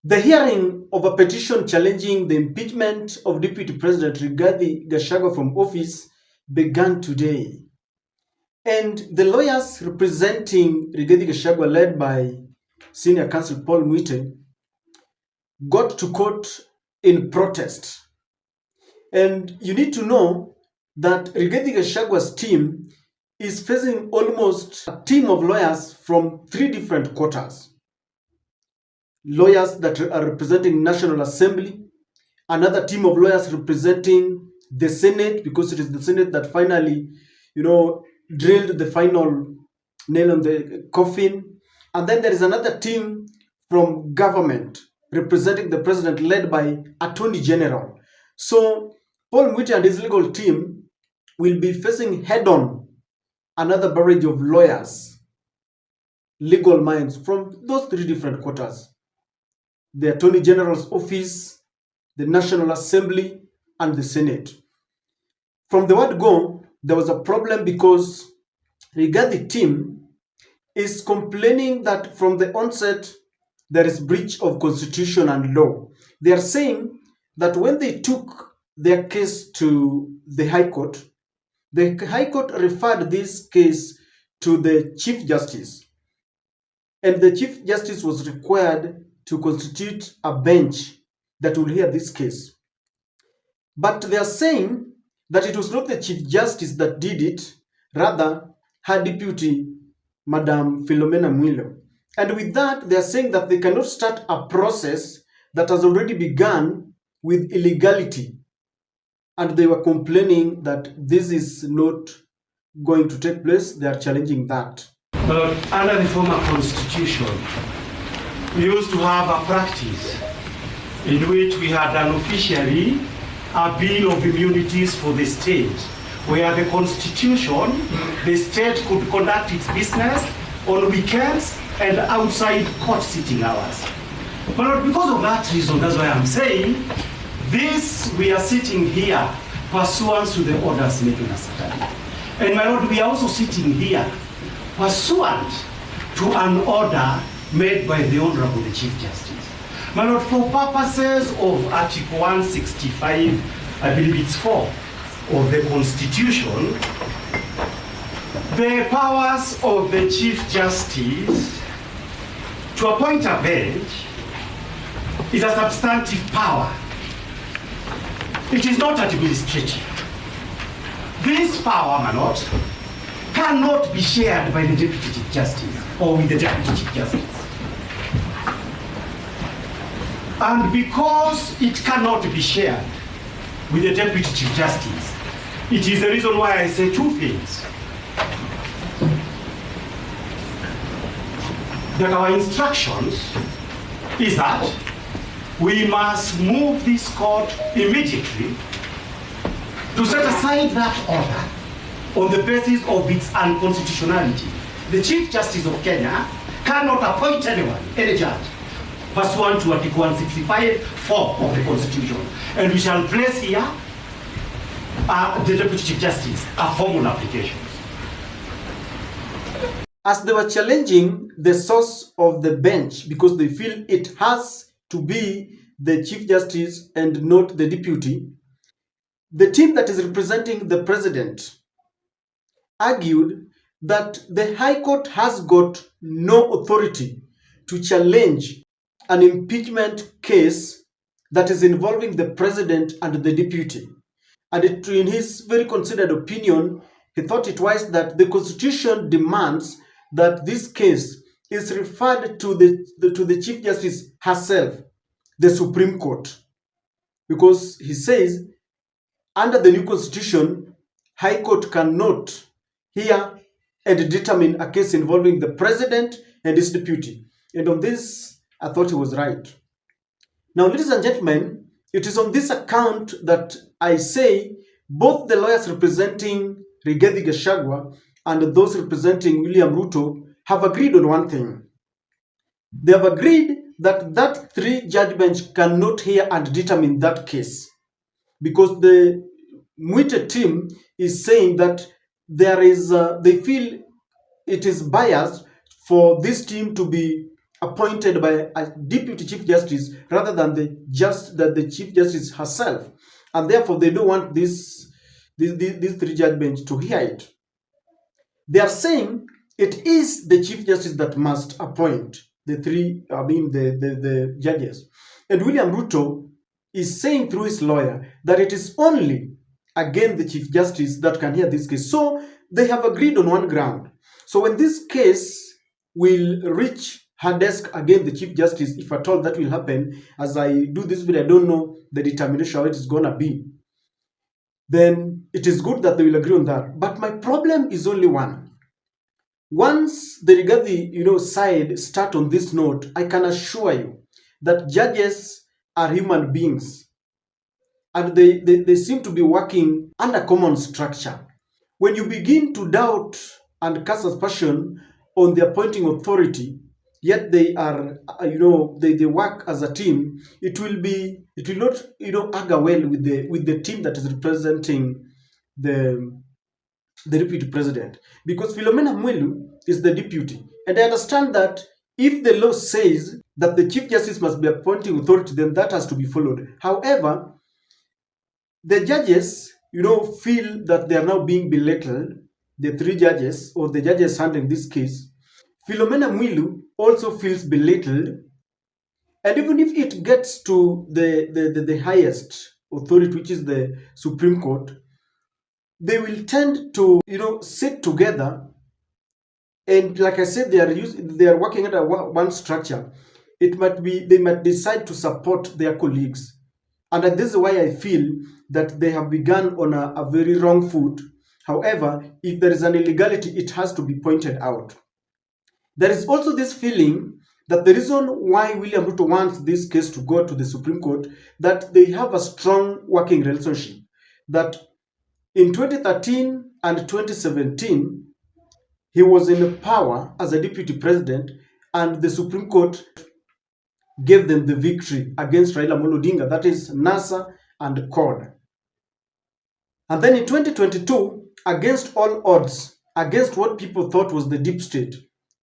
The hearing of a petition challenging the impeachment of Deputy President Rigathi Gachagua from office began today. And the lawyers representing Rigathi Gachagua, led by Senior Counsel Paul Mwite, got to court in protest. And you need to know that Rigathi Gachagua's team is facing almost a team of lawyers from 3 different quarters. Lawyers that are representing National Assembly, another team of lawyers representing the Senate, because it is the Senate that finally, drilled the final nail on the coffin. And then there is another team from government representing the president, led by Attorney General. So Paul Mwite and his legal team will be facing head-on another barrage of lawyers, legal minds from those 3 different quarters: the Attorney General's office, the National Assembly, and the Senate. From the word go, there was a problem because Rigathi team is complaining that from the onset there is breach of constitution and law. They are saying that when they took their case to the High Court referred this case to the Chief Justice, and the Chief Justice was required to constitute a bench that will hear this case. But they are saying that it was not the Chief Justice that did it, rather her deputy, Madam Philomena Mwilu. And with that, they are saying that they cannot start a process that has already begun with illegality. And they were complaining that this is not going to take place. They are challenging that. But under the former constitution, we used to have a practice in which we had unofficially a bill of immunities for the state, where the constitution, the state could conduct its business on weekends and outside court sitting hours. But because of that reason, that's why I'm saying this, we are sitting here pursuant to the orders made on us today. And my lord, we are also sitting here pursuant to an order made by the Honorable the Chief Justice. My lord, for purposes of Article 165, I believe it's 4, of the Constitution, the powers of the Chief Justice to appoint a bench is a substantive power. It is not administrative. This power, my lord, cannot be shared by the Deputy Chief Justice or with the Deputy Chief Justice. And because it cannot be shared with the Deputy Chief Justice, it is the reason why I say 2 things. That our instructions is that we must move this court immediately to set aside that order on the basis of its unconstitutionality. The Chief Justice of Kenya cannot appoint anyone, any judge, pursuant to Article 165(4) of the Constitution. And we shall place here the Deputy Chief Justice a formal application. As they were challenging the source of the bench because they feel it has to be the Chief Justice and not the deputy, the team that is representing the president argued that the High Court has got no authority to challenge an impeachment case that is involving the president and the deputy. And in his very considered opinion, he thought it wise that the Constitution demands that this case is referred to the Chief Justice herself, the Supreme Court. Because he says, under the new Constitution, High Court cannot hear and determine a case involving the president and his deputy. And on this, I thought he was right. Now, ladies and gentlemen, it is on this account that I say both the lawyers representing Rigathi Gachagua and those representing William Ruto have agreed on one thing. They have agreed that that 3-judge bench cannot hear and determine that case, because the Mwite team is saying that there is, they feel it is biased for this team to be appointed by a deputy chief justice rather than the chief justice herself, and therefore they don't want this three judge bench to hear it. They are saying it is the chief justice that must appoint the judges, and William Ruto is saying through his lawyer that it is only again the chief justice that can hear this case. So they have agreed on one ground. So when this case will reach her desk again, the chief justice, if at all that will happen, as I do this video, I don't know the determination how it is gonna be, then it is good that they will agree on that. But my problem is only one. Once the Rigathi side start on this note, I can assure you that judges are human beings, and they seem to be working under common structure. When you begin to doubt and cast aspersion on the appointing authority, yet they are they work as a team, it will not argue well with the team that is representing the deputy president, because Philomena Mwilu is the deputy, and I understand that if the law says that the chief justice must be appointing authority, then that has to be followed. However, the judges feel that they are now being belittled, the three judges or the judges handling this case. Philomena Mwilu also feels belittled, and even if it gets to the highest authority, which is the Supreme Court, they will tend to sit together, and like I said, they are working under one structure. They might decide to support their colleagues, and this is why I feel that they have begun on a very wrong foot. However, if there is an illegality, it has to be pointed out. There is also this feeling that the reason why William Ruto wants this case to go to the Supreme Court, that they have a strong working relationship, that in 2013 and 2017, he was in power as a deputy president, and the Supreme Court gave them the victory against Raila Amolo Odinga, that is NASA and CORD. And then in 2022, against all odds, against what people thought was the deep state,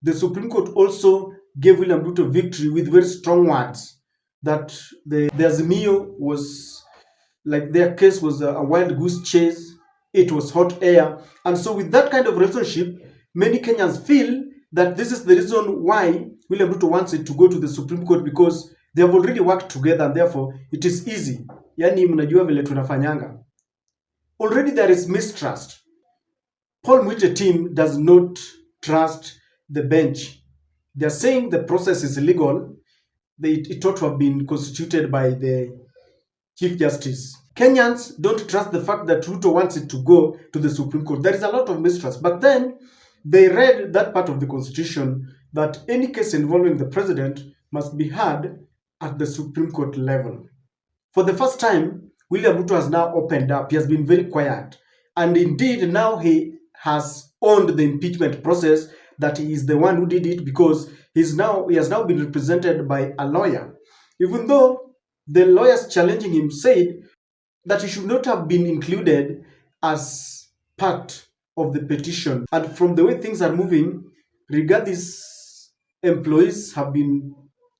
the Supreme Court also gave William Ruto victory with very strong words, that the Azimio was, like, their case was a wild goose chase, it was hot air. And so with that kind of relationship, many Kenyans feel that this is the reason why William Ruto wants it to go to the Supreme Court, because they have already worked together and therefore it is easy. Yani mnajua vile tunafanyanga. Already there is mistrust. Paul Mwite team does not trust the bench. They are saying the process is illegal. It ought to have been constituted by the Chief Justice. Kenyans don't trust the fact that Ruto wants it to go to the Supreme Court. There is a lot of mistrust. But then they read that part of the Constitution that any case involving the president must be heard at the Supreme Court level. For the first time, William Ruto has now opened up. He has been very quiet. And indeed, now he has owned the impeachment process, that he is the one who did it, because he has now been represented by a lawyer. Even though the lawyers challenging him said that he should not have been included as part of the petition. And from the way things are moving, Rigathi's employees have been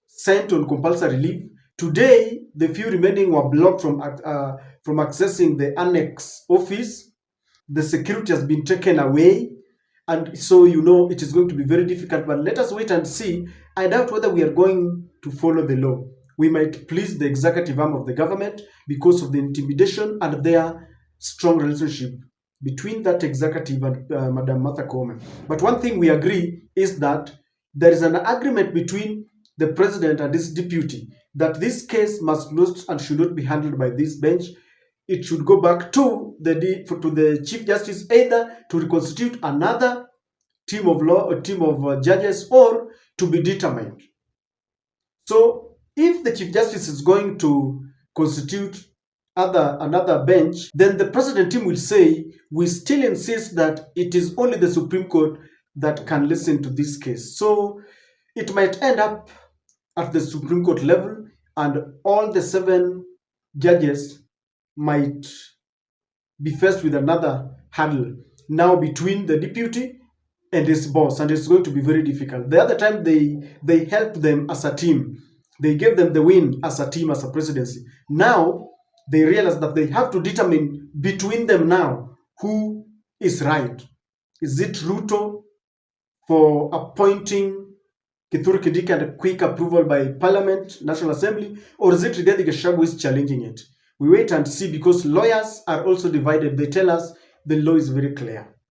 sent on compulsory leave. Today, the few remaining were blocked from accessing the annex office. The security has been taken away. And so, it is going to be very difficult. But let us wait and see. I doubt whether we are going to follow the law. We might please the executive arm of the government because of the intimidation and their strong relationship between that executive and Madam Martha Koome. But one thing we agree is that there is an agreement between the president and his deputy that this case must not and should not be handled by this bench. It should go back to the Chief Justice, either to reconstitute another team of law or team of judges, or to be determined. So if the Chief Justice is going to constitute another bench, then the president team will say, we still insist that it is only the Supreme Court that can listen to this case. So it might end up at the Supreme Court level, and all the 7 judges might be faced with another hurdle now between the deputy and his boss, and it's going to be very difficult. The other time they helped them as a team. They gave them the win as a team, as a presidency. Now they realize that they have to determine between them now who is right. Is it Ruto for appointing Kithure Kindiki and a quick approval by Parliament, National Assembly, or is it Rigathi Gachagua who is challenging it? We wait and see, because lawyers are also divided. They tell us the law is very clear.